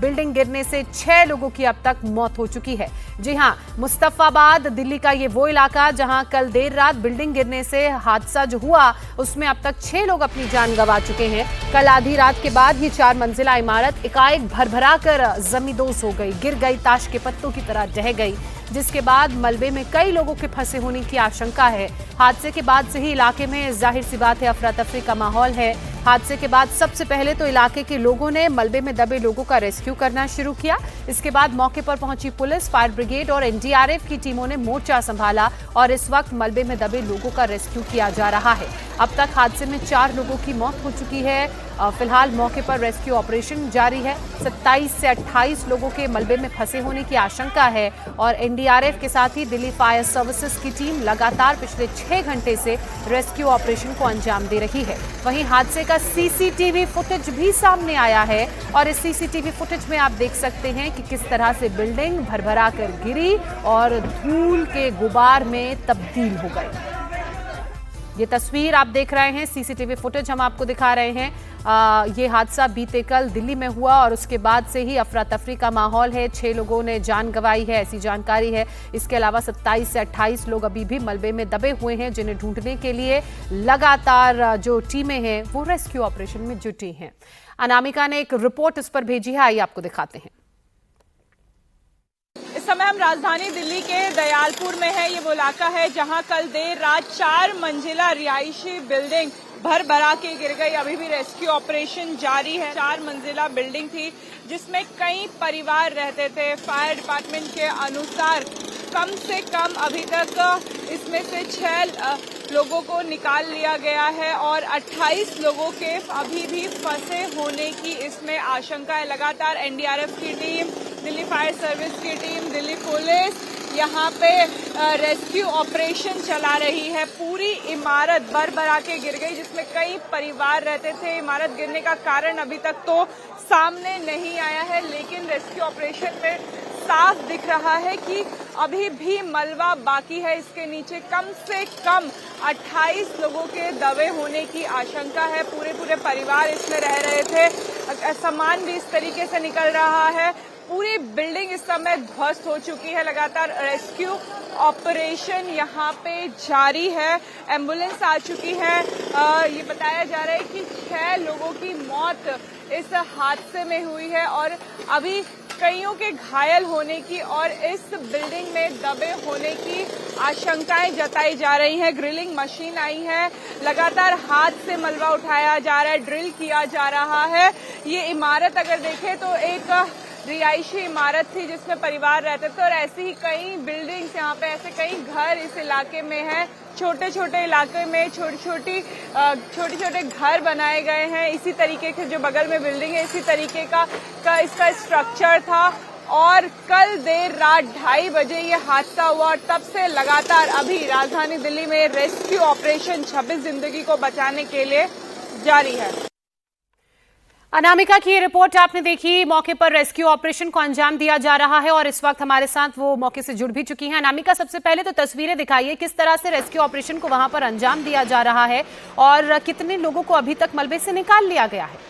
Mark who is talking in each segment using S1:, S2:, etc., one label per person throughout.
S1: Building गिरने से 6 लोगों की अब तक मौत हो चुकी है। जी हां, मुस्तफाबाद दिल्ली का ये वो इलाका जहां कल देर रात बिल्डिंग गिरने से हादसा जो हुआ उसमें अब तक 6 लोग अपनी जान गंवा चुके हैं। कल आधी रात के बाद ये 4 मंजिला इमारत एकाएक भरभरा कर जमींदोज हो गई, गिर गई, ताश के पत्तों की तरह ढह गई, जिसके बाद मलबे में कई लोगों के फंसे होने की आशंका है। हादसे के बाद से ही इलाके में जाहिर सी बात है अफरा तफरी का माहौल है। हादसे के बाद सबसे पहले तो इलाके के लोगों ने मलबे में दबे लोगों का रेस्क्यू करना शुरू किया। इसके बाद मौके पर पहुंची पुलिस, फायर ब्रिगेड और एनडीआरएफ की टीमों ने मोर्चा संभाला और इस वक्त मलबे में दबे लोगों का रेस्क्यू किया जा रहा है। अब तक हादसे में 4 लोगों की मौत हो चुकी है। फिलहाल मौके पर रेस्क्यू ऑपरेशन जारी है। 27 से 28 लोगों के मलबे में फंसे होने की आशंका है और एनडीआरएफ के साथ ही दिल्ली फायर सर्विसेज की टीम लगातार पिछले 6 घंटे से रेस्क्यू ऑपरेशन को अंजाम दे रही है। वहीं हादसे का सीसीटीवी फुटेज भी सामने आया है और इस सीसीटीवी फुटेज में आप देख सकते हैं कि किस तरह से बिल्डिंग भरभरा कर गिरी और धूल के गुबार में तब्दील हो गई। ये तस्वीर आप देख रहे हैं, सीसीटीवी फुटेज हम आपको दिखा रहे हैं। ये हादसा बीते कल दिल्ली में हुआ और उसके बाद से ही अफरा तफरी का माहौल है। 6 लोगों ने जान गंवाई है, ऐसी जानकारी है। इसके अलावा 27 से 28 लोग अभी भी मलबे में दबे हुए हैं, जिन्हें ढूंढने के लिए लगातार जो टीमें हैं वो रेस्क्यू ऑपरेशन में जुटी हैं। अनामिका ने एक रिपोर्ट इस पर भेजी है, आइए आपको दिखाते हैं।
S2: इस समय हम राजधानी दिल्ली के दयालपुर में है। ये वो इलाका है जहां कल देर रात 4 मंजिला रिहायशी बिल्डिंग भरभरा के गिर गई। अभी भी रेस्क्यू ऑपरेशन जारी है। 4 मंजिला बिल्डिंग थी जिसमें कई परिवार रहते थे। फायर डिपार्टमेंट के अनुसार कम से कम अभी तक इसमें से 6 लोगों को निकाल लिया गया है और 28 लोगों के अभी भी फंसे होने की इसमें आशंका है। लगातार एनडीआरएफ की टीम, दिल्ली फायर सर्विस की टीम, दिल्ली पुलिस यहाँ पे रेस्क्यू ऑपरेशन चला रही है। पूरी इमारत भरभरा के गिर गई जिसमें कई परिवार रहते थे। इमारत गिरने का कारण अभी तक तो सामने नहीं आया है, लेकिन रेस्क्यू ऑपरेशन में साफ दिख रहा है कि अभी भी मलबा बाकी है। इसके नीचे कम से कम 28 लोगों के दबे होने की आशंका है। पूरे परिवार इसमें रह रहे थे। सामान भी इस तरीके से निकल रहा है। पूरी बिल्डिंग इस समय ध्वस्त हो चुकी है। लगातार रेस्क्यू ऑपरेशन यहाँ पे जारी है। एम्बुलेंस आ चुकी है। ये बताया जा रहा है कि 6 लोगों की मौत इस हादसे में हुई है और अभी कईयों के घायल होने की और इस बिल्डिंग में दबे होने की आशंकाएं जताई जा रही हैं। ग्रिलिंग मशीन आई है। लगातार हाथ से मलबा उठाया जा रहा है, ड्रिल किया जा रहा है। ये इमारत अगर देखें तो एक रिहायशी इमारत थी जिसमें परिवार रहते थे और ऐसी ही कई बिल्डिंग्स यहाँ पे, ऐसे कई घर इस इलाके में हैं। छोटे इलाके में छोटे घर बनाए गए हैं। इसी तरीके के जो बगल में बिल्डिंग है, इसी तरीके का इसका स्ट्रक्चर था और कल देर रात 2:30 बजे ये हादसा हुआ और तब से लगातार अभी राजधानी दिल्ली में रेस्क्यू ऑपरेशन 26 जिंदगी को बचाने के लिए जारी है।
S1: अनामिका की ये रिपोर्ट आपने देखी। मौके पर रेस्क्यू ऑपरेशन को अंजाम दिया जा रहा है और इस वक्त हमारे साथ वो मौके से जुड़ भी चुकी हैं। अनामिका, सबसे पहले तो तस्वीरें दिखाइए, किस तरह से रेस्क्यू ऑपरेशन को वहां पर अंजाम दिया जा रहा है और कितने लोगों को अभी तक मलबे से निकाल लिया गया है?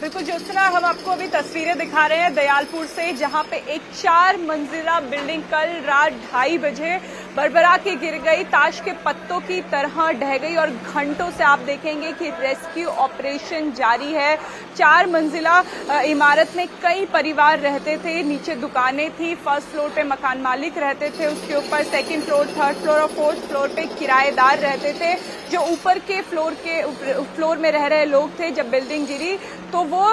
S2: बिल्कुल ज्योत्सना, हम आपको अभी तस्वीरें दिखा रहे हैं दयालपुर से, जहां पे एक 4 मंजिला बिल्डिंग कल रात 2:30 बजे भरभरा के गिर गई, ताश के पत्तों की तरह ढह गई और घंटों से आप देखेंगे कि रेस्क्यू ऑपरेशन जारी है। 4 मंजिला इमारत में कई परिवार रहते थे। नीचे दुकानें थी। फर्स्ट फ्लोर पे मकान मालिक रहते थे, उसके ऊपर 2nd फ्लोर, 3rd फ्लोर और 4th फ्लोर पे किराएदार रहते थे। जो ऊपर के फ्लोर में रह रहे लोग थे, जब बिल्डिंग गिरी तो वो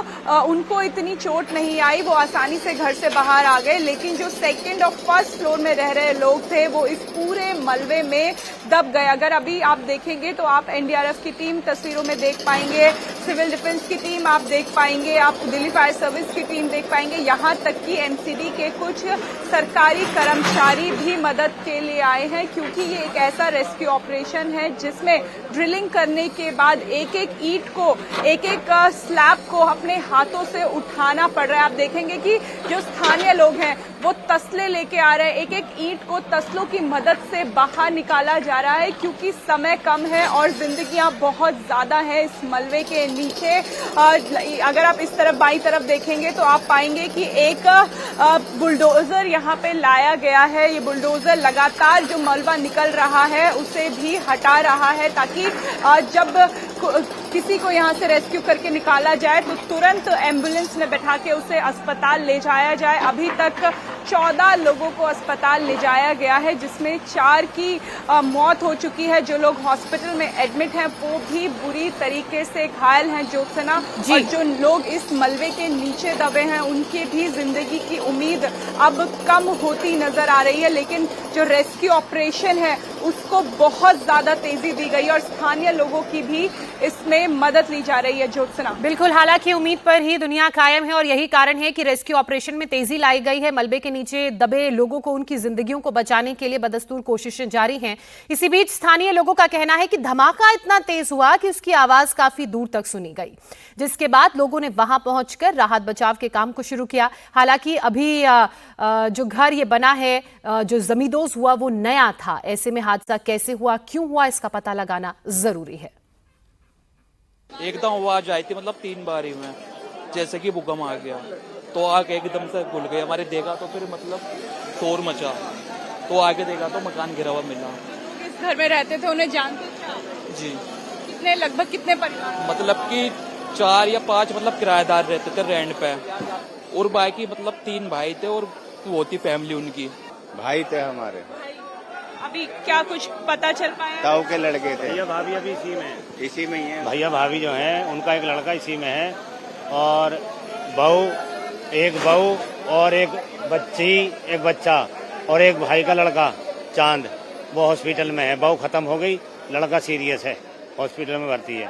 S2: उनको इतनी चोट नहीं आई, वो आसानी से घर से बाहर आ गए। लेकिन जो 2nd और 1st फ्लोर में रह रहे लोग थे वो इस पूरे मलबे में दब गए। अगर अभी आप देखेंगे तो आप एनडीआरएफ की टीम तस्वीरों में देख पाएंगे, सिविल डिफेंस की टीम आप देख पाएंगे, आप दिल्ली फायर सर्विस की टीम देख पाएंगे, यहाँ तक कि एमसीडी के कुछ सरकारी कर्मचारी भी मदद के लिए आए हैं, क्योंकि ये एक ऐसा रेस्क्यू ऑपरेशन है जिसमें ड्रिलिंग करने के बाद एक एक ईंट को, एक एक स्लैब को अपने हाथों से उठाना पड़ रहा है। आप देखेंगे कि जो स्थानीय लोग हैं वो तसले लेके आ रहे हैं, एक एक ईंट को तसलों की मदद से बाहर निकाला जा रहा है, क्योंकि समय कम है और जिंदगियां बहुत ज्यादा है इस मलबे के नीचे। अगर आप इस तरफ बाईं तरफ देखेंगे तो आप पाएंगे कि एक बुलडोजर यहाँ पे लाया गया है। ये बुलडोजर लगातार जो मलबा निकल रहा है उसे भी हटा रहा है, ताकि जब किसी को यहाँ से रेस्क्यू करके निकाला जाए तो तुरंत एम्बुलेंस में बैठा के उसे अस्पताल ले जाया जाए। अभी तक 14 लोगों को अस्पताल ले जाया गया है, जिसमें 4 की मौत हो चुकी है। जो लोग हॉस्पिटल में एडमिट हैं वो भी बुरी तरीके से घायल हैं, ज्योत्सना। और जो लोग इस मलबे के नीचे दबे हैं उनकी भी जिंदगी की उम्मीद अब कम होती नजर आ रही है, लेकिन जो रेस्क्यू ऑपरेशन है उसको बहुत ज्यादा तेजी दी गई और स्थानीय लोगों की भी इसमें मदद ली जा रही है। ज्योत्सना,
S1: बिल्कुल, हालांकि उम्मीद पर ही दुनिया कायम है और यही कारण है कि रेस्क्यू ऑपरेशन में तेजी लाई गई है। मलबे के नीचे दबे लोगों को उनकी जिंदगियों को बचाने के लिए बदस्तूर कोशिशें जारी हैं। इसी बीच स्थानीय लोगों का कहना है कि धमाका इतना तेज हुआ कि उसकी आवाज काफी दूर तक सुनी गई, जिसके बाद लोगों ने वहां पहुंचकर राहत बचाव के काम को शुरू किया। हालांकि अभी जो घर ये बना है, जो जमींदोज हुआ वो नया था। ऐसे में हादसा कैसे हुआ, क्यों हुआ, इसका पता लगाना जरूरी है।
S3: एकदम आवाज आई थी, मतलब 3 बार ही में, जैसे कि भूकंप आ गया तो आग एकदम से खुल गई। हमारे देखा तो फिर मतलब शोर मचा, तो आगे देखा तो मकान गिरा हुआ मिला।
S2: किस घर में रहते थे, उन्हें जानते थे?
S3: जी।
S2: कितने, लगभग कितने परिवार?
S3: मतलब कि 4 या 5 मतलब किराएदार रहते थे रेंट पे, और बाकी मतलब 3 भाई थे और वो थी फैमिली उनकी।
S4: भाई थे हमारे।
S2: अभी क्या कुछ पता चल पाया?
S4: ताऊ के लड़के थे।
S5: भैया भाभी अभी इसी में
S4: ही है।
S5: भैया भाभी जो है उनका एक लड़का इसी में है, और एक बहू और एक बच्ची, एक बच्चा और एक भाई का लड़का चांद, वो हॉस्पिटल में है। बहू खत्म हो गई, लड़का सीरियस है, हॉस्पिटल में भर्ती है,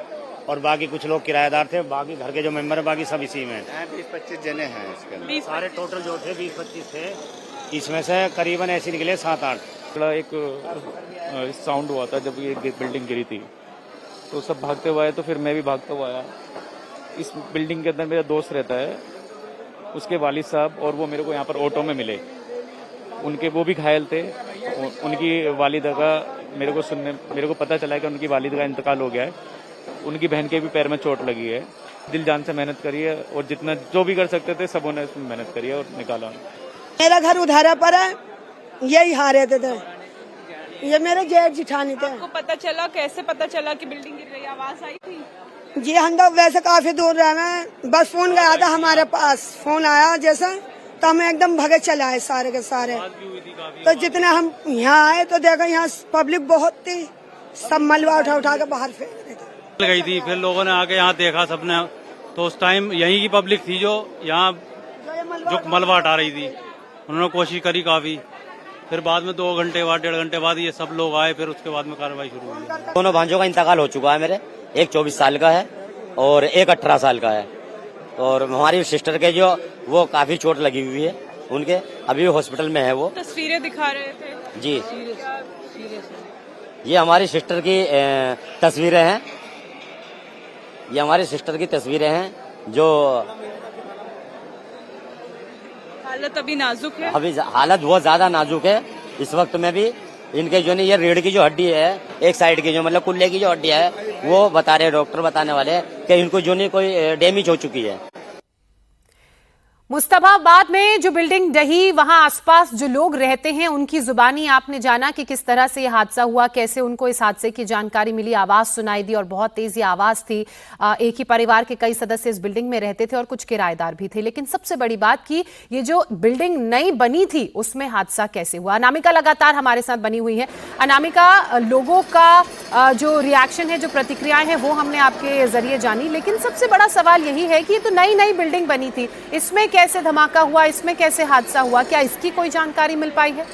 S5: और बाकी कुछ लोग किराएदार थे। बाकी घर के जो मेंबर है बाकी सब इसी में
S4: 20-25 जने हैं इसके अंदर।
S5: सारे टोटल जो थे 20-25 थे, इसमें से करीबन ऐसे निकले 7-8।
S3: एक साउंड हुआ था जब ये बिल्डिंग गिरी थी, तो सब भागते हुए आए, तो फिर मैं भी भागता हुआ आया। इस बिल्डिंग के अंदर मेरा दोस्त रहता है, उसके वालिद साहब, और वो मेरे को यहाँ पर ऑटो में मिले। उनके वो भी घायल थे। उनकी वालिदा का मेरे को पता चला कि उनकी वालिदा का इंतकाल हो गया है। उनकी बहन के भी पैर में चोट लगी है। दिल जान से मेहनत करी है, और जितना जो भी कर सकते थे सब उन्होंने इसमें मेहनत करी है और निकाला।
S6: मेरा घर उधारा पर है, यही यहाँ रहते थे। ये मेरे जेठ जिठानी थे।
S2: आपको पता चला, कैसे पता चला कि बिल्डिंग गिर रही? आवाज आई थी?
S6: जी, हम तो वैसे काफी दूर रहे, बस फोन गया था हमारे पास, फोन आया जैसे तो हम एकदम भगे चले आए सारे के सारे। तो जितने हम यहाँ आए तो देखा यहाँ पब्लिक बहुत थी, सब मलबा उठा उठा के बाहर फेंक रहे थे।
S5: गई थी, फिर लोगों ने आके यहाँ देखा सबने, तो उस टाइम यहीं की पब्लिक थी जो यहाँ जो मलबा हटा रही थी। उन्होंने कोशिश करी काफी, फिर बाद में 2 घंटे बाद 1.5 घंटे बाद ये सब लोग आए, फिर उसके बाद में कार्रवाई शुरू हुई।
S7: दोनों भांजों का इंतकाल हो चुका है मेरे, एक 24 साल का है और एक 18 साल का है। और हमारी सिस्टर के जो वो काफी चोट लगी हुई है उनके, अभी हॉस्पिटल में है वो।
S2: तस्वीरें दिखा रहे थे
S7: जी, ये हमारी सिस्टर की तस्वीरें हैं। ये हमारी सिस्टर की तस्वीरें हैं जो
S2: हालत अभी नाजुक है।
S7: अभी हालत बहुत ज्यादा नाजुक है इस वक्त में भी। इनके जो नहीं, ये रीढ़ की जो हड्डी है, एक साइड की जो मतलब कुल्ले की जो हड्डी है, वो बता रहे डॉक्टर बताने वाले कि इनको जो नहीं कोई डैमेज हो चुकी है।
S1: मुस्तफाबाद में जो बिल्डिंग ढही, वहां आसपास जो लोग रहते हैं उनकी जुबानी आपने जाना कि किस तरह से यह हादसा हुआ, कैसे उनको इस हादसे की जानकारी मिली, आवाज सुनाई दी और बहुत तेज ये आवाज थी। एक ही परिवार के कई सदस्य इस बिल्डिंग में रहते थे और कुछ किराएदार भी थे। लेकिन सबसे बड़ी बात कि ये जो बिल्डिंग नई बनी थी उसमें हादसा कैसे हुआ। अनामिका लगातार हमारे साथ बनी हुई है। अनामिका, लोगों का जो रिएक्शन है, जो प्रतिक्रियाएं हैं, वो हमने आपके जरिए जानी, लेकिन सबसे बड़ा सवाल यही है कि ये तो नई बिल्डिंग बनी थी, इसमें कैसे धमाका हुआ, इसमें कैसे हादसा हुआ, क्या इसकी कोई जानकारी मिल पाई है?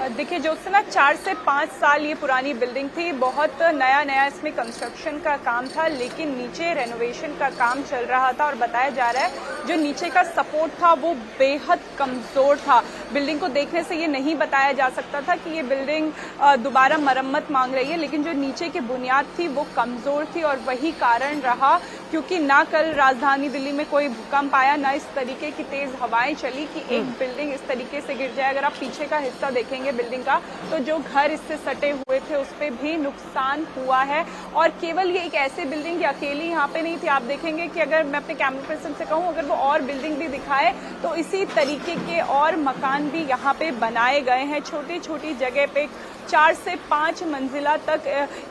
S2: देखिए ज्योत्सना 4 से 5 साल ये पुरानी बिल्डिंग थी, बहुत नया इसमें कंस्ट्रक्शन का काम था, लेकिन नीचे रेनोवेशन का काम चल रहा था और बताया जा रहा है जो नीचे का सपोर्ट था वो बेहद कमजोर था। बिल्डिंग को देखने से ये नहीं बताया जा सकता था कि ये बिल्डिंग दोबारा मरम्मत मांग रही है, लेकिन जो नीचे की बुनियाद थी वो कमजोर थी और वही कारण रहा, क्योंकि ना कल राजधानी दिल्ली में कोई भूकंप आया, ना इस तरीके की तेज हवाएं चली कि एक बिल्डिंग इस तरीके से गिर जाए। अगर आप पीछे का हिस्सा देखेंगे बिल्डिंग का, तो जो घर इससे सटे हुए थे उस पे भी नुकसान हुआ है। और केवल ये एक ऐसी बिल्डिंग अकेली यहाँ पे नहीं थी, आप देखेंगे कि अगर मैं अपने कैमरा पर्सन से कहूँ अगर वो और बिल्डिंग भी दिखाए तो इसी तरीके के और मकान भी यहाँ पे बनाए गए हैं। छोटी छोटी जगह पे 4 से 5 मंजिला तक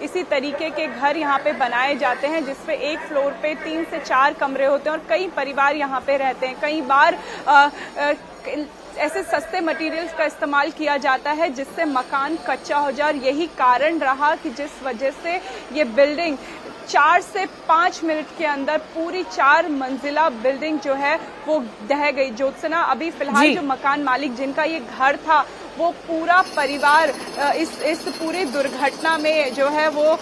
S2: इसी तरीके के घर यहाँ पे बनाए जाते हैं, जिसपे एक फ्लोर पे 3 से 4 कमरे होते हैं और कई परिवार यहाँ पे रहते हैं। कई बार ऐसे सस्ते मटेरियल्स का इस्तेमाल किया जाता है जिससे मकान कच्चा हो जाए, और यही कारण रहा कि जिस वजह से ये बिल्डिंग 4 से 5 मिनट के अंदर पूरी 4 मंजिला बिल्डिंग जो है वो ढह गई। ज्योत्सना, अभी फिलहाल जो मकान मालिक जिनका ये घर था वो पूरा परिवार इस पूरी दुर्घटना में जो है वो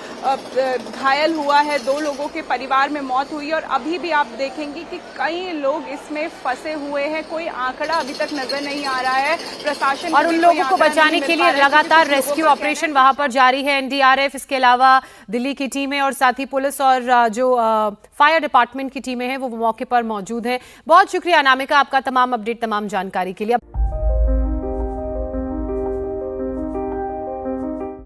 S2: घायल हुआ है। 2 लोगों के परिवार में मौत हुई और अभी भी आप देखेंगे कि कई लोग इसमें फंसे हुए हैं। कोई आंकड़ा अभी तक नजर नहीं आ रहा है। प्रशासन
S1: और उन लोगों को बचाने के लिए लगातार रेस्क्यू ऑपरेशन वहां पर जारी है। एनडीआरएफ, इसके अलावा दिल्ली की टीमें और साथ ही पुलिस और जो फायर डिपार्टमेंट की टीमें हैं वो मौके पर मौजूद हैं। बहुत शुक्रिया अनामिका आपका तमाम अपडेट, तमाम जानकारी के लिए।